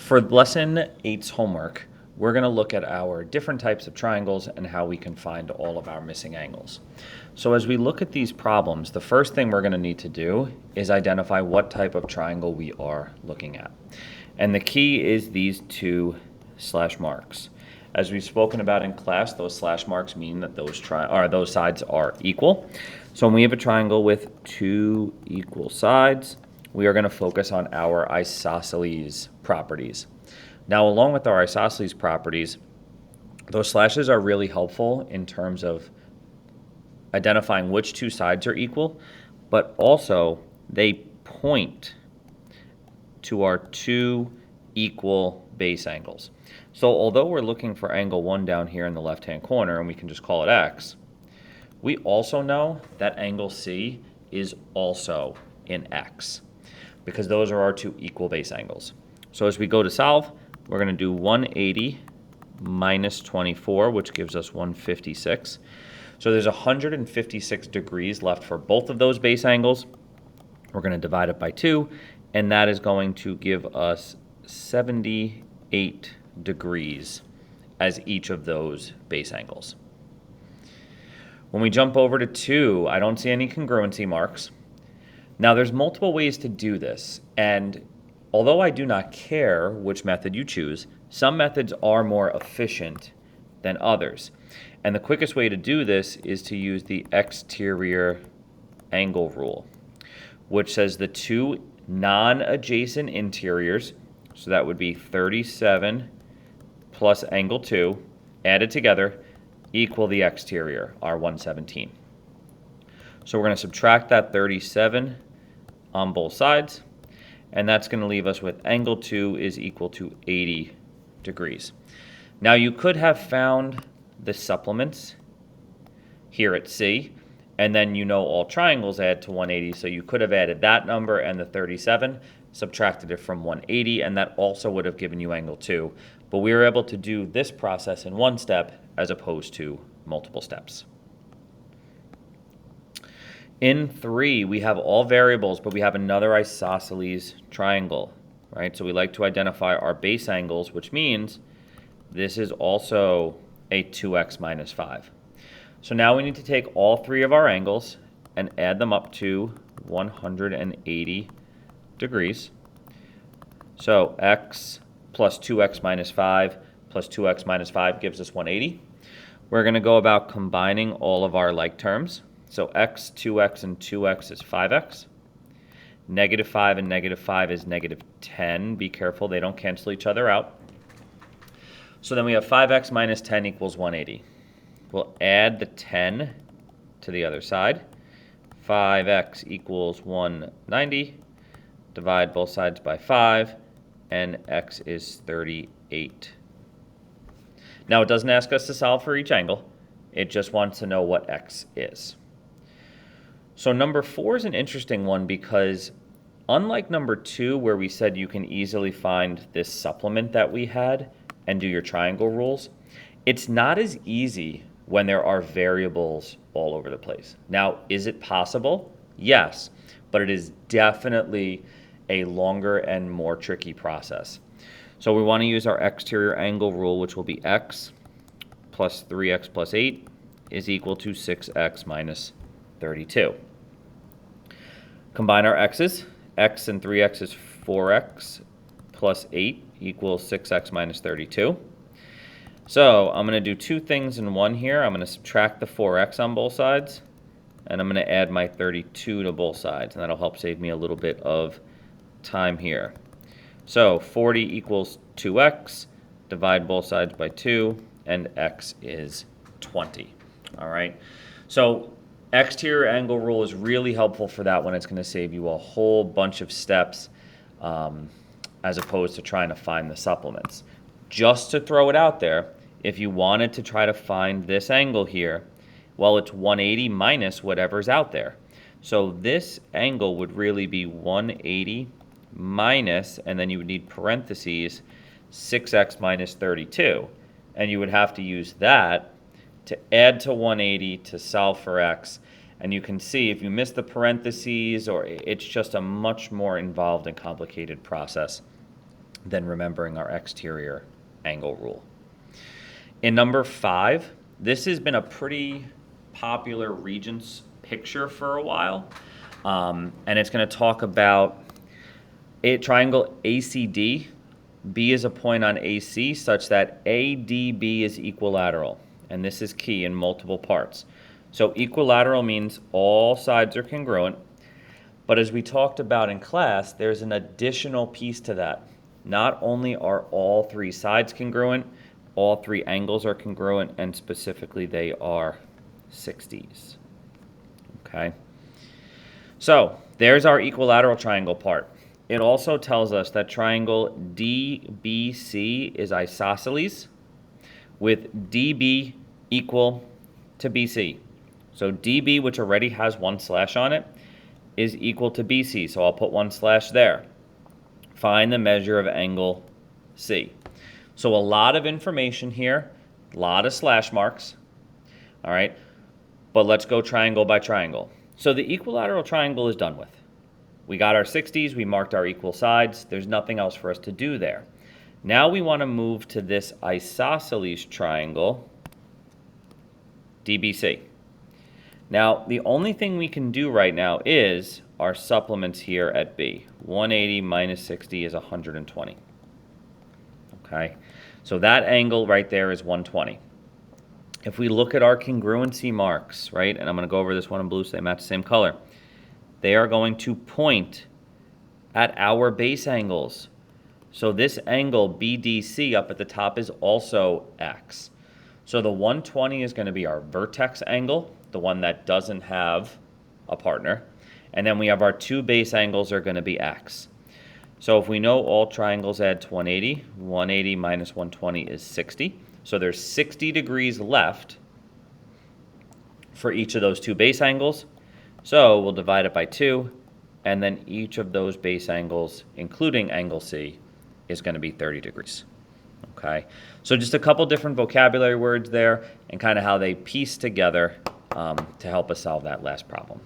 For lesson 8's homework, we're going to look at our different types of triangles and how we can find all of our missing angles. So as we look at these problems, the first thing we're going to need to do is identify what type of triangle we are looking at. And the key is these two slash marks. As we've spoken about in class, those slash marks mean that those sides are equal. So when we have a triangle with two equal sides, we are going to focus on our isosceles properties. Now, along with our isosceles properties, those slashes are really helpful in terms of identifying which two sides are equal, but also they point to our two equal base angles. So although we're looking for angle 1 down here in the left-hand corner, and we can just call it x, we also know that angle C is also in x, because those are our two equal base angles. So as we go to solve, we're going to do 180 minus 24, which gives us 156. So there's 156 degrees left for both of those base angles. We're going to divide it by 2, and that is going to give us 78 degrees as each of those base angles. When we jump over to 2, I don't see any congruency marks. Now there's multiple ways to do this, and although I do not care which method you choose, some methods are more efficient than others. And the quickest way to do this is to use the exterior angle rule, which says the two non-adjacent interiors, so that would be 37 plus angle 2, added together, equal the exterior, our 117. So we're going to subtract that 37 on both sides, and that's going to leave us with angle 2 is equal to 80 degrees. Now you could have found the supplements here at C, and then you know all triangles add to 180, so you could have added that number and the 37, subtracted it from 180, and that also would have given you angle 2. But we were able to do this process in one step as opposed to multiple steps. In 3, we have all variables, but we have another isosceles triangle, right? So we like to identify our base angles, which means this is also a 2x minus 5. So now we need to take all 3 of our angles and add them up to 180 degrees. So x plus 2x minus 5 plus 2x minus 5 gives us 180. We're going to go about combining all of our like terms. So x, 2x, and 2x is 5x. Negative 5 and negative 5 is negative 10. Be careful, they don't cancel each other out. So then we have 5x minus 10 equals 180. We'll add the 10 to the other side. 5x equals 190. Divide both sides by 5, and x is 38. Now it doesn't ask us to solve for each angle. It just wants to know what x is. So number 4 is an interesting one because unlike number 2, where we said you can easily find this supplement that we had and do your triangle rules, it's not as easy when there are variables all over the place. Now, is it possible? Yes, but it is definitely a longer and more tricky process. So we want to use our exterior angle rule, which will be x plus 3x plus 8 is equal to 6x minus 32. Combine our x's. X and 3x is 4x plus 8 equals 6x minus 32. So I'm going to do two things in one here. I'm going to subtract the 4x on both sides, and I'm going to add my 32 to both sides, and that'll help save me a little bit of time here. So 40 equals 2x, divide both sides by 2, and x is 20. All right, so exterior angle rule is really helpful for that one. It's going to save you a whole bunch of steps as opposed to trying to find the supplements. Just to throw it out there, if you wanted to try to find this angle here, well, it's 180 minus whatever's out there. So this angle would really be 180 minus, and then you would need parentheses, 6x minus 32. And you would have to use that to add to 180 to solve for x. And you can see if you miss the parentheses, or it's just a much more involved and complicated process. than remembering our exterior angle rule. In number 5, this has been a pretty popular Regents picture for a while, and it's going to talk about a triangle ACD. B is a point on AC such that ADB is equilateral, and this is key in multiple parts. So equilateral means all sides are congruent, but as we talked about in class, there's an additional piece to that. Not only are all 3 sides congruent, all 3 angles are congruent, and specifically they are 60s. Okay? So there's our equilateral triangle part. It also tells us that triangle DBC is isosceles with DB equal to BC. So DB, which already has 1 slash on it, is equal to BC. So I'll put 1 slash there. Find the measure of angle C. So a lot of information here, a lot of slash marks. All right, but let's go triangle by triangle. So the equilateral triangle is done with. We got our 60s, we marked our equal sides. There's nothing else for us to do there. Now we want to move to this isosceles triangle, DBC. Now, the only thing we can do right now is our supplements here at B. 180 minus 60 is 120. Okay, so that angle right there is 120. If we look at our congruency marks, right, and I'm going to go over this one in blue so they match the same color, they are going to point at our base angles. So this angle BDC up at the top is also X. So the 120 is going to be our vertex angle, the one that doesn't have a partner. And then we have our 2 base angles are going to be X. So if we know all triangles add to 180, 180 minus 120 is 60. So there's 60 degrees left for each of those 2 base angles. So we'll divide it by 2, and then each of those base angles, including angle C, is going to be 30 degrees. Okay, so just a couple different vocabulary words there and kind of how they piece together to help us solve that last problem.